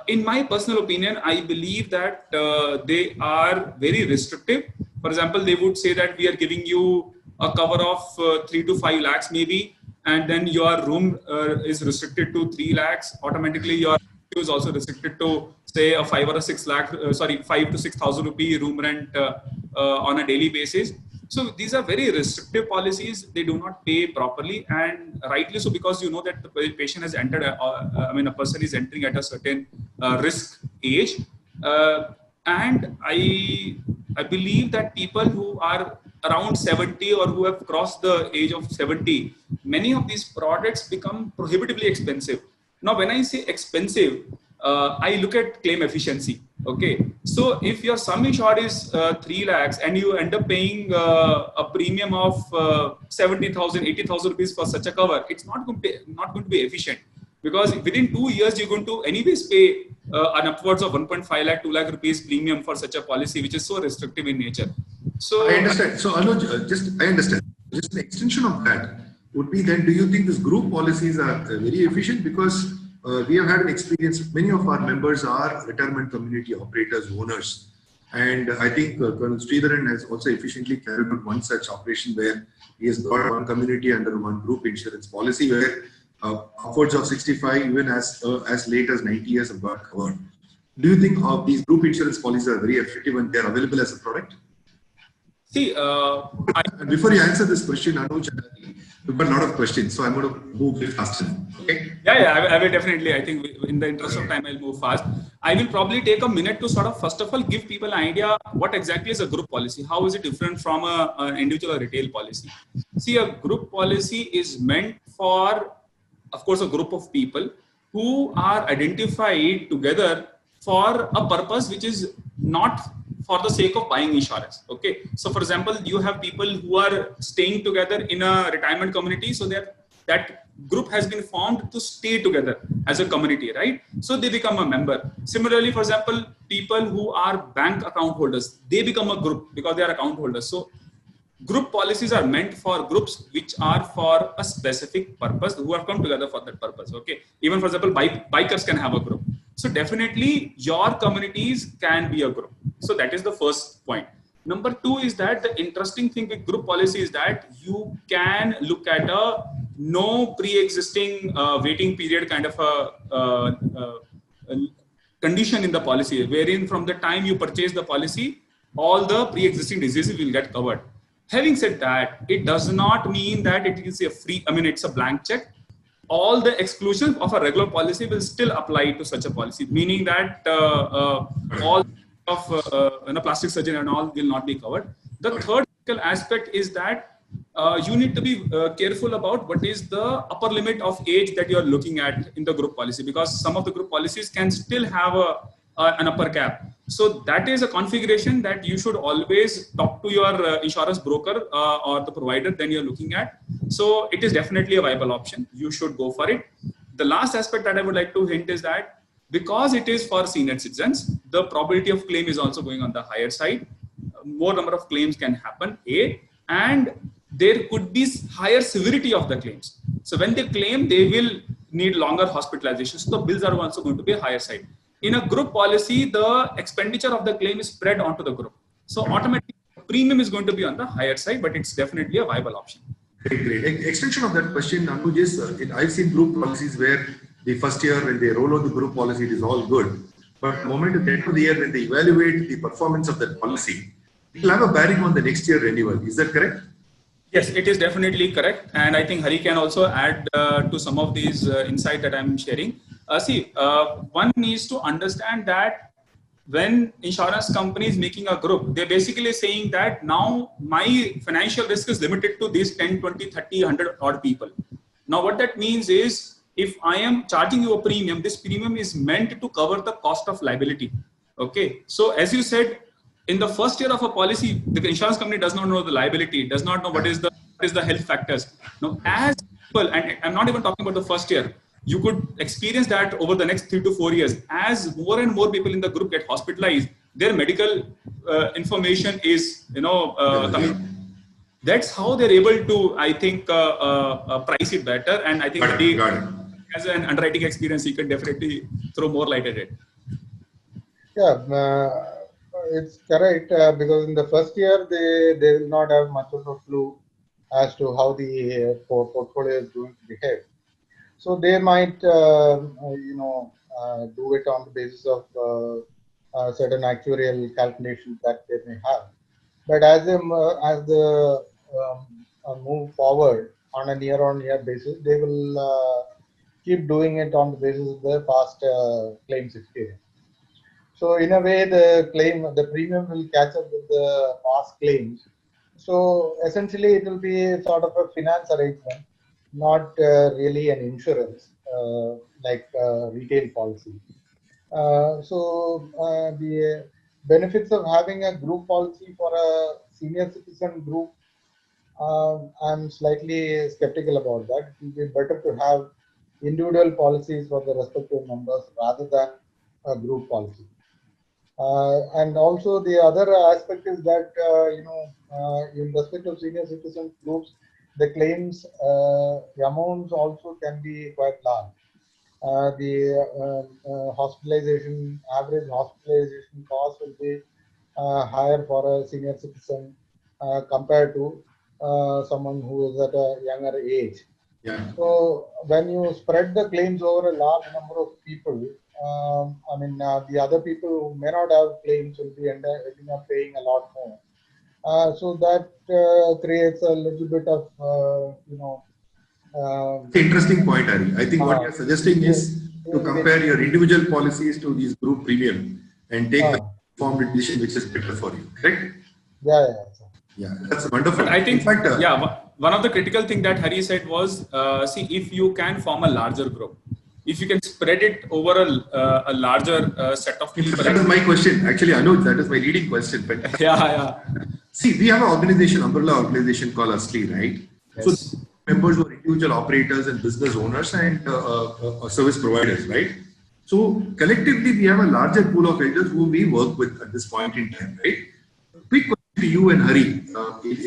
in my personal opinion, I believe that they are very restrictive. For example, they would say that we are giving you a cover of 3 to 5 lakhs maybe, and then your room is restricted to 3 lakhs. Automatically, your is also restricted to say a 5 or a 6 lakh, 5 to 6,000 rupee room rent on a daily basis. So these are very restrictive policies. They do not pay properly, and rightly so, because you know that the patient has entered, a person is entering at a certain risk age. And I believe that people who are around 70 or who have crossed the age of 70, many of these products become prohibitively expensive. Now, when I say expensive, I look at claim efficiency. Okay, so if your sum insured is 3 lakhs and you end up paying a premium of 70,000, 80,000 rupees for such a cover, it's not going to be efficient, because within 2 years you're going to anyways pay an upwards of 1.5 lakh, 2 lakh rupees premium for such a policy, which is so restrictive in nature. So
I understand. So Anuj, I understand. Just an extension of that would be then, do you think these group policies are very efficient? Because we have had an experience, many of our members are retirement community operators, owners. And I think Colonel Sridharan has also efficiently carried out one such operation where he has brought one community under one group insurance policy where upwards of 65, even as late as 90 years have got covered. Do you think these group insurance policies are very effective and they are available as a product?
see,
And before you answer this question, Anuj, we've got a lot of questions, so I'm going to move a bit faster. Okay?
Yeah, I will definitely. I think in the interest of time, I'll move fast. I will probably take a minute to sort of, first of all, give people an idea what exactly is a group policy. How is it different from an individual or retail policy? See, a group policy is meant for, of course, a group of people who are identified together for a purpose which is not for the sake of buying insurance. Okay, so for example, you have people who are staying together in a retirement community, so that group has been formed to stay together as a community, right? So they become a member. Similarly, for example, people who are bank account holders, they become a group because they are account holders. So group policies are meant for groups which are for a specific purpose, who have come together for that purpose. Okay, even for example, bikers can have a group. So definitely your communities can be a group. So that is the first point. Number two is that the interesting thing with group policy is that you can look at a no pre-existing waiting period kind of a condition in the policy, wherein from the time you purchase the policy, all the pre-existing diseases will get covered. Having said that, it does not mean that it is a free, I mean, it's a blank check. All the exclusions of a regular policy will still apply to such a policy, meaning that all of plastic surgery and all will not be covered. The third aspect is that you need to be careful about what is the upper limit of age that you are looking at in the group policy, because some of the group policies can still have an upper cap. So that is a configuration that you should always talk to your insurance broker or the provider then you're looking at. So it is definitely a viable option. You should go for it. The last aspect that I would like to hint is that because it is for senior citizens, the probability of claim is also going on the higher side. More number of claims can happen, and there could be higher severity of the claims. So when they claim, they will need longer hospitalization. So the bills are also going to be a higher side. In a group policy, the expenditure of the claim is spread onto the group. So automatically, premium is going to be on the higher side, but it's definitely a viable option.
Great. Extension of that question, Anuj, is I've seen group policies where the first year when they roll out the group policy, it is all good. But the moment at the end of the year, when they evaluate the performance of that policy, it will have a bearing on the next year renewal. Is that correct?
Yes, it is definitely correct. And I think Hari can also add to some of these insight that I'm sharing. One needs to understand that when insurance company is making a group, they're basically saying that now my financial risk is limited to these 10, 20, 30, 100 odd people. Now what that means is, if I am charging you a premium, this premium is meant to cover the cost of liability. Okay. So as you said, in the first year of a policy, the insurance company does not know the liability, does not know what is the health factors. Now, as people, and I'm not even talking about the first year, you could experience that over the next 3 to 4 years. As more and more people in the group get hospitalized, their medical information is, coming. That's how they're able to, I think, price it better. And I think as an underwriting experience, you can definitely throw more light at it.
Yeah, it's correct because in the first year they will not have much of a clue as to how the portfolio is going to behave. So they might, do it on the basis of certain actuarial calculations that they may have. But as they move forward on a year-on-year basis, they will keep doing it on the basis of their past claims experience. So in a way, the premium will catch up with the past claims. So essentially, it will be sort of a finance arrangement, not really an insurance like retail policy. The benefits of having a group policy for a senior citizen group, I'm slightly skeptical about that. It will be better to have individual policies for the respective members rather than a group policy. And also the other aspect is that, in respect of senior citizen groups, the claims, the amounts also can be quite large. The average hospitalization cost will be higher for a senior citizen compared to someone who is at a younger age.
Yeah.
So when you spread the claims over a large number of people, the other people who may not have claims will be ending up paying a lot more. So that creates a little bit of,
It's an interesting point, Hari. I think what you're suggesting is to compare your individual policies to these group premium and take the informed decision which is better for you, correct?
Yeah.
Yeah, that's wonderful.
But I think,
in fact,
one of the critical thing that Hari said was, see, if you can form a larger group, if you can spread it over a larger set of people.
That is my question. Actually, Anuj, that is my leading question. But
Yeah.
see, we have an organization, umbrella organization called ASLI, right?
Yes.
So members were individual operators and business owners and service providers, right? So collectively, we have a larger pool of elders who we work with at this point in time, right? Quick question to you and Hari.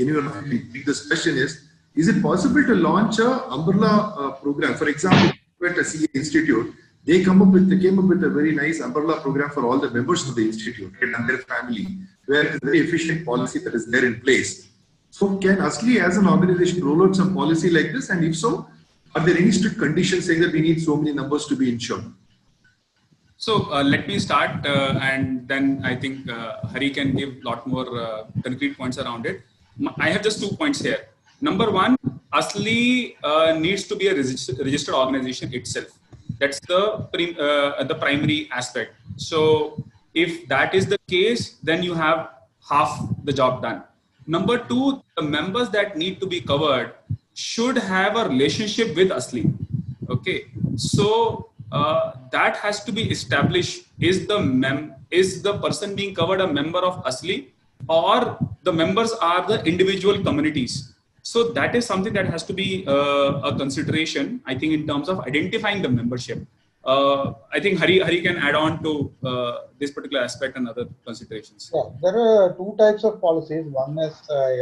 Anyone take this question is it possible to launch a umbrella program? For example, at a CA Institute, they came up with a very nice umbrella program for all the members of the institute, right, and their family, where it's a very efficient policy that is there in place. So can ASLI as an organization roll out some policy like this? And if so, are there any strict conditions saying that we need so many numbers to be insured?
So let me start, and then I think Hari can give a lot more concrete points around it. I have just 2 points here. Number one, ASLI needs to be a registered organization itself. That's the primary aspect. So if that is the case, then you have half the job done. Number two, the members that need to be covered should have a relationship with ASLI. Okay, so that has to be established. Is the person being covered a member of ASLI, or the members are the individual communities? So that is something that has to be a consideration, I think, in terms of identifying the membership. I think Hari can add on to this particular aspect and other considerations.
Yeah, there are two types of policies. One is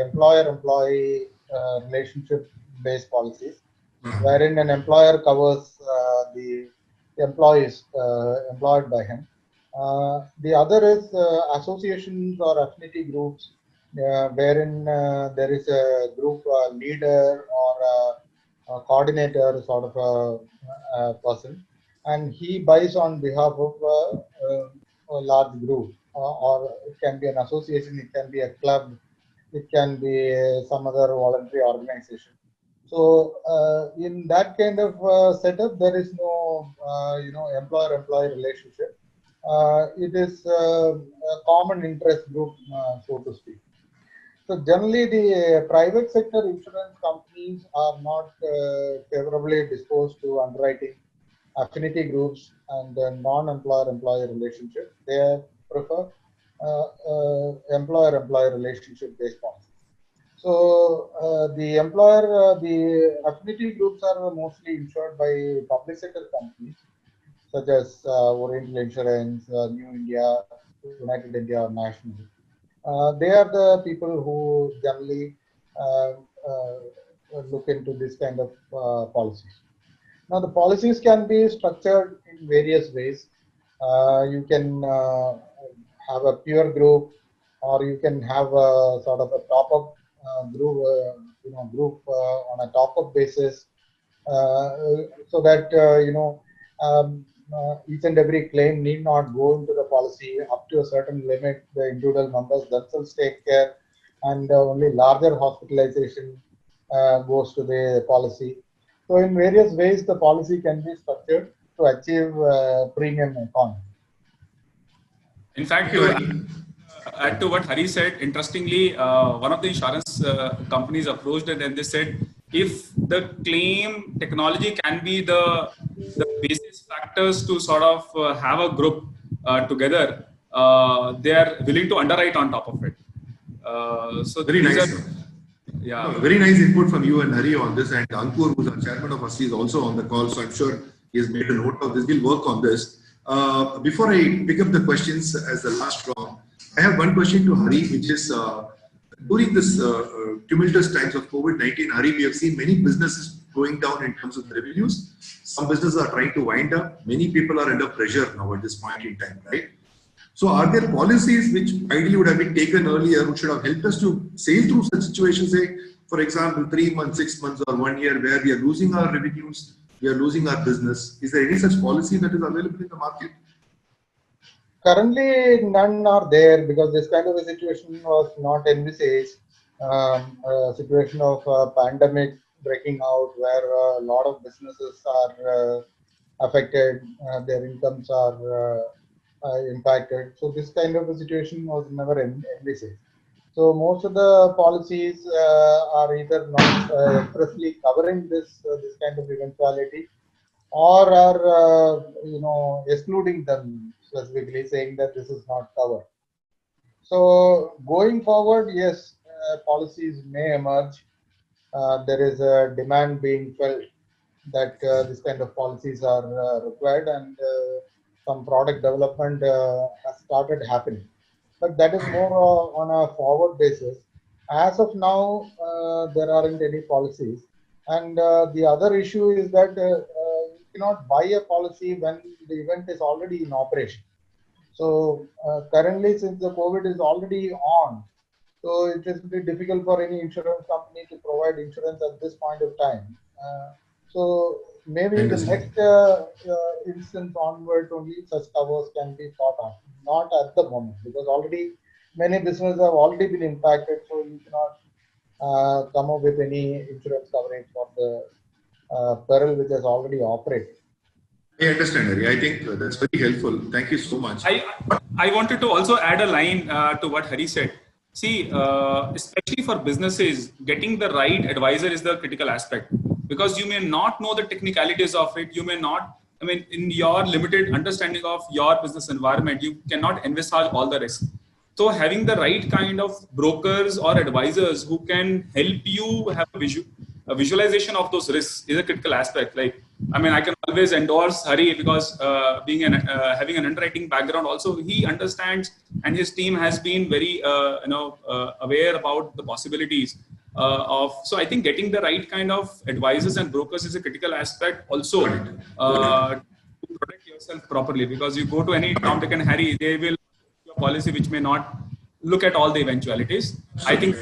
employer-employee relationship-based policies, wherein an employer covers the employees employed by him. The other is associations or affinity groups, wherein there is a group leader or a coordinator sort of a person, and he buys on behalf of a large group, or it can be an association, it can be a club, it can be some other voluntary organization. So in that kind of setup, there is no employer-employee relationship. It is a common interest group, so to speak. So generally, the private sector insurance companies are not favorably disposed to underwriting affinity groups and non-employer-employee relationship. They prefer employer-employee relationship-based policies. So the affinity groups are mostly insured by public sector companies such as Oriental Insurance, New India, United India, or National. They are the people who generally look into this kind of policies. Now, the policies can be structured in various ways. You can have a pure group, or you can have a sort of a top-up group, on a top-up basis, so that each and every claim need not go into the policy up to a certain limit. The individual members themselves take care, and only larger hospitalization goes to the policy. So in various ways, the policy can be structured to achieve premium economy.
In fact, to add to what Hari said, interestingly, one of the insurance companies approached it and they said, if the claim technology can be the basis factors to sort of have a group together, they are willing to underwrite on top of it. So
Very
these
nice.
are, yeah.
No, very nice input from you and Hari on this. And Ankur, who's our chairman of ASLI, is also on the call. So I'm sure he has made a note of this. We'll work on this. Before I pick up the questions as the last round, I have one question to Hari, which is during this tumultuous times of COVID-19, Hari, we have seen many businesses going down in terms of the revenues. Some businesses are trying to wind up. Many people are under pressure now at this point in time, right? So are there policies which ideally would have been taken earlier, which should have helped us to sail through such situations, say, for example, 3 months, 6 months, or 1 year, where we are losing our revenues, we are losing our business? Is there any such policy that is available in the market?
Currently, none are there because this kind of a situation was not envisaged. A situation of pandemic breaking out where a lot of businesses are affected, their incomes are impacted. So this kind of a situation was never envisaged. So most of the policies are either not expressly covering this kind of eventuality, or are excluding them specifically, saying that this is not covered. So going forward, yes, policies may emerge. There is a demand being felt that this kind of policies are required, and some product development has started happening. But that is more on a forward basis. As of now, there aren't any policies. And the other issue is that you cannot buy a policy when the event is already in operation. So currently, since the COVID is already on, so it is very difficult for any insurance company to provide insurance at this point of time. So maybe the next instance onward only such covers can be thought of. Not at the moment, because already many businesses have already been impacted. So you cannot come up with any insurance coverage for the peril which has already operated.
I understand, Hari. I think that's very helpful. Thank you so much.
I wanted to also add a line to what Hari said. See, especially for businesses, getting the right advisor is the critical aspect, because you may not know the technicalities of it. You may not, I mean, in your limited understanding of your business environment, you cannot envisage all the risks. So having the right kind of brokers or advisors who can help you have a visualization of those risks is a critical aspect. Like, I mean, I can always endorse Hari because having an underwriting background, also he understands, and his team has been very aware about the possibilities of. So I think getting the right kind of advisors and brokers is a critical aspect also to protect yourself properly, because you go to any Tom, Dick and Harry, they will your policy which may not look at all the eventualities. I think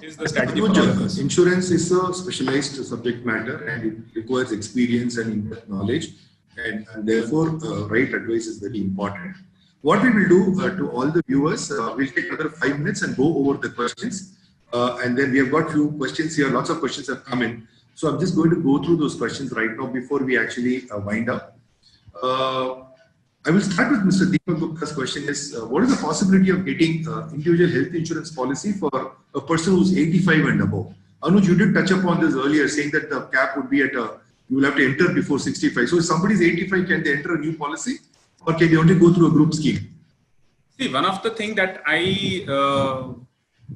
is the strategy for all of us.
Insurance is a specialized subject matter, and it requires experience and in-depth knowledge, and therefore right advice is very important. What we will do to all the viewers, we'll take another 5 minutes and go over the questions, and then we have got few questions here. Lots of questions have come in, so I'm just going to go through those questions right now before we actually wind up. I will start with Mr. Deepak Gupta's question is, what is the possibility of getting individual health insurance policy for a person who's 85 and above? Anuj, you did touch upon this earlier, saying that the cap would be at you will have to enter before 65. So if somebody is 85, can they enter a new policy, or can they only go through a group scheme?
See, one of the things that I,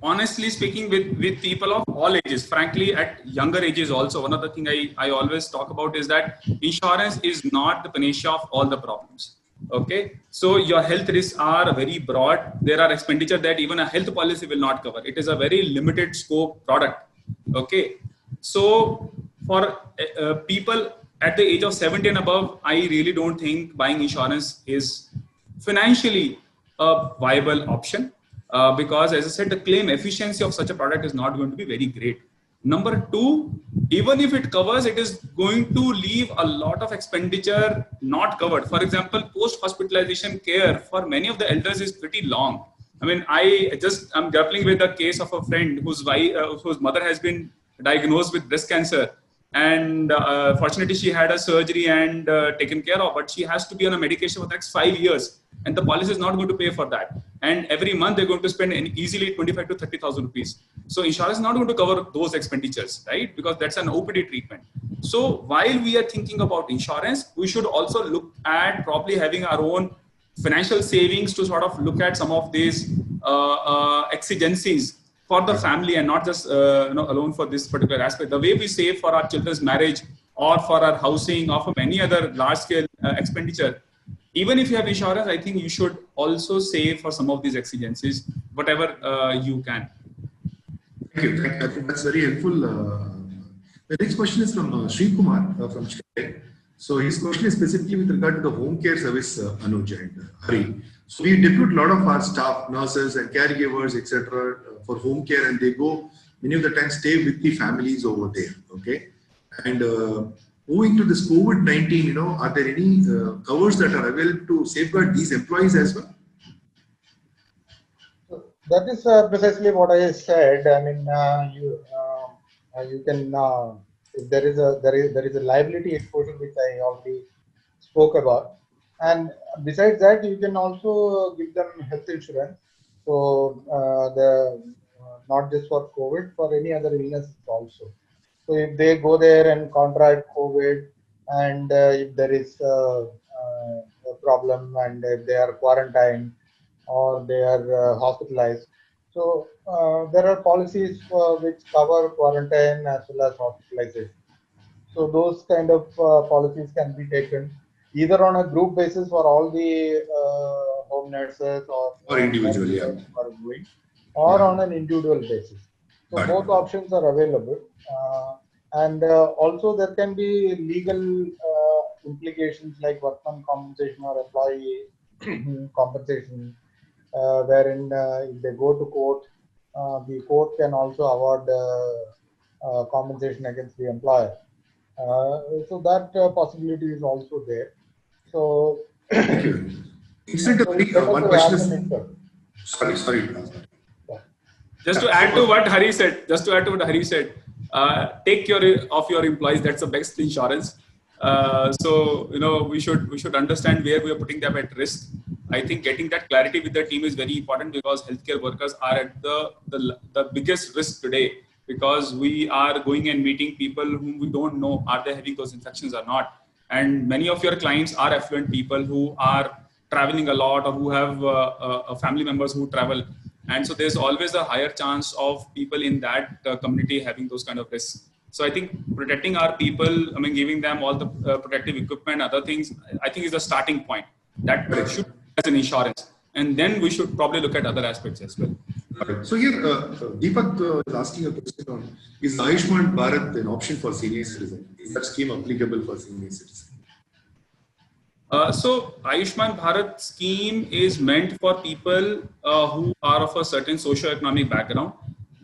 honestly speaking, with people of all ages, frankly, at younger ages also, one of the things I always talk about is that insurance is not the panacea of all the problems. Okay, so your health risks are very broad. There are expenditure that even a health policy will not cover. It is a very limited scope product. Okay, so for people at the age of 70 and above, I really don't think buying insurance is financially a viable option, because as I said, the claim efficiency of such a product is not going to be very great. Number two, even if it covers, it is going to leave a lot of expenditure not covered. For example, post-hospitalization care for many of the elders is pretty long. I mean, I'm grappling with a case of a friend whose mother has been diagnosed with breast cancer. And fortunately, she had a surgery and taken care of, but she has to be on a medication for the next 5 years. And the policy is not going to pay for that. and every month they're going to spend easily 25 to 30,000 rupees. So insurance is not going to cover those expenditures, right? Because that's an OPD treatment. So while we are thinking about insurance, we should also look at probably having our own financial savings to sort of look at some of these exigencies for the family, and not just alone for this particular aspect. The way we save for our children's marriage or for our housing or for many other large scale expenditure, even if you have insurance, I think you should also save for some of these exigencies, whatever you can.
Thank you. Thank you. I think that's very helpful. The next question is from Sri Kumar from Chennai. So his question is specifically with regard to the home care service, Anuj and Hari. So we depute a lot of our staff, nurses and caregivers, etc., for home care, and they go many of the time stay with the families over there. Okay, and moving to this COVID-19, are there any covers that are available to safeguard these employees as well?
That is precisely what I said. I mean, you can if there is a liability exposure which I already spoke about, and besides that, you can also give them health insurance. So not just for COVID, for any other illness also. So if they go there and contract COVID, and if there is a problem, and if they are quarantined or they are hospitalized, so there are policies which cover quarantine as well as hospitalization. So those kind of policies can be taken either on a group basis for all the home nurses
Or individually, yeah.
Or on an individual basis. So both options are available. And also there can be legal implications like workman compensation or employee compensation, wherein if they go to court, the court can also award compensation against the employer. So that possibility is also there. So,
thank you. Incidentally, one question is, sorry.
Just to add to what Hari said, take care of your employees. That's the best insurance. So we should understand where we are putting them at risk. I think getting that clarity with the team is very important, because healthcare workers are at the biggest risk today, because we are going and meeting people whom we don't know are they having those infections or not. And many of your clients are affluent people who are traveling a lot, or who have family members who travel. And so there's always a higher chance of people in that community having those kind of risks. So I think protecting our people, giving them all the protective equipment, other things, I think is the starting point. That should be as an insurance. And then we should probably look at other aspects as well.
Right. So here, Deepak is asking a question on, is Ayushman Bharat an option for senior citizens? Is that scheme applicable for senior citizens?
So Ayushman Bharat scheme is meant for people who are of a certain socio-economic background,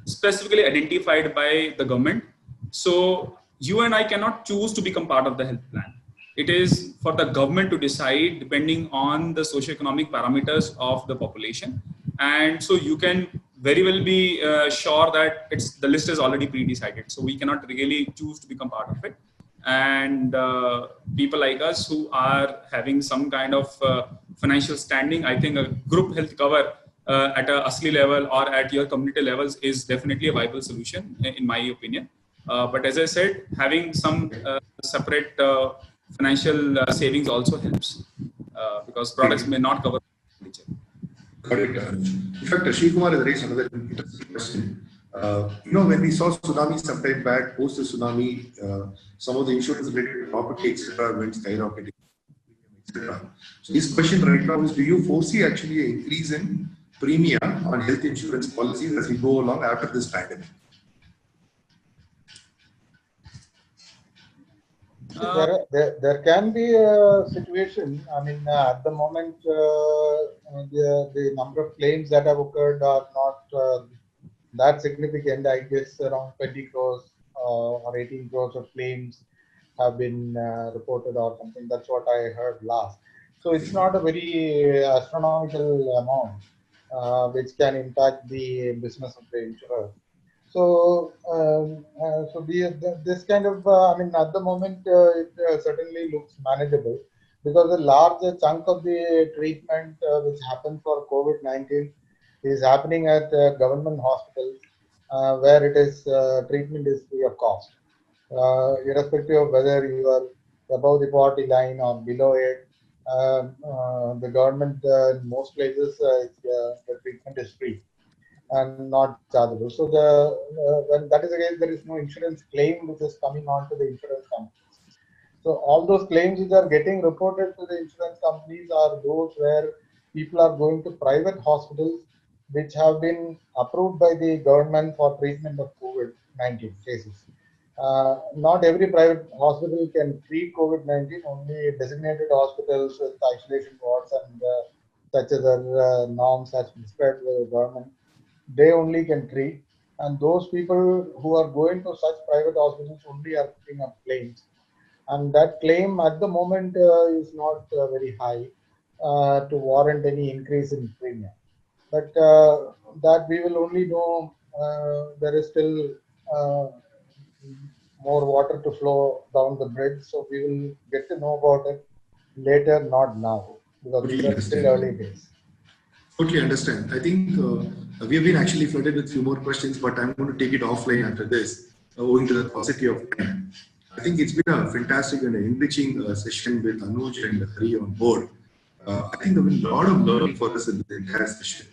specifically identified by the government. So you and I cannot choose to become part of the health plan. It is for the government to decide depending on the socio-economic parameters of the population. And so you can very well be sure that the list is already pre-decided. So we cannot really choose to become part of it. And people like us who are having some kind of financial standing, I think a group health cover at a ASLI level or at your community levels is definitely a viable solution, in my opinion. But as I said, having some separate financial savings also helps, because products may not cover each other.
Got it. In fact, Sri Kumar has raised another interesting question. When we saw tsunami sometime back, post the tsunami, some of the insurance related property, etc., went skyrocketing, etc. So his question right now is: do you foresee actually an increase in premium on health insurance policies as we go along after this pandemic?
There can be a situation. At the moment, the number of claims that have occurred are not that significant. I guess around 20 crores or 18 crores of claims have been reported or something. That's what I heard last. So it's not a very astronomical amount which can impact the business of the insurer. So, this kind of, at the moment, it certainly looks manageable. because a large chunk of the treatment which happens for COVID-19 is happening at government hospitals where it is treatment is free of cost, irrespective of whether you are above the poverty line or below it. The government in most places the treatment is free and not chargeable. So when that is the case, there is no insurance claim which is coming on to the insurance companies. So all those claims which are getting reported to the insurance companies are those where people are going to private hospitals which have been approved by the government for treatment of COVID-19 cases. Not every private hospital can treat COVID-19. Only designated hospitals with isolation wards and such other norms as prescribed by the government, they only can treat. And those people who are going to such private hospitals only are putting up claims. And that claim at the moment is not very high to warrant any increase in premium. But that we will only know there is still more water to flow down the bridge. So we will get to know about it later, not now, because these
Totally
are still
understand.
early days.
Totally understand. I think we have been actually flooded with few more questions, but I'm going to take it offline after this, owing to the paucity of time. I think it's been a fantastic and enriching session with Anuj and Hari on board. I think there will be a lot of learning for us in the entire session,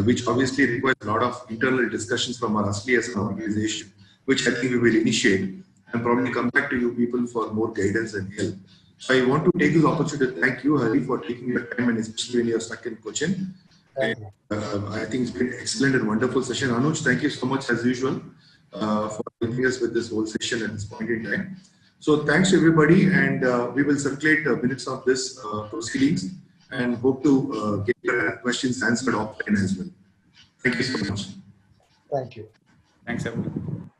which obviously requires a lot of internal discussions from our Asli as an organization, which I think we will initiate and probably come back to you people for more guidance and help. So I want to take this opportunity to thank you, Hari, for taking your time, and especially when you're stuck in Cochin. And
Thank you.
I think it's been excellent and wonderful session. Anuj, thank you so much as usual for helping us with this whole session at this point in time. So thanks to everybody, and we will circulate minutes of this proceedings and hope to get your questions answered offline as well. Thank you so much.
Thank you.
Thanks, everyone.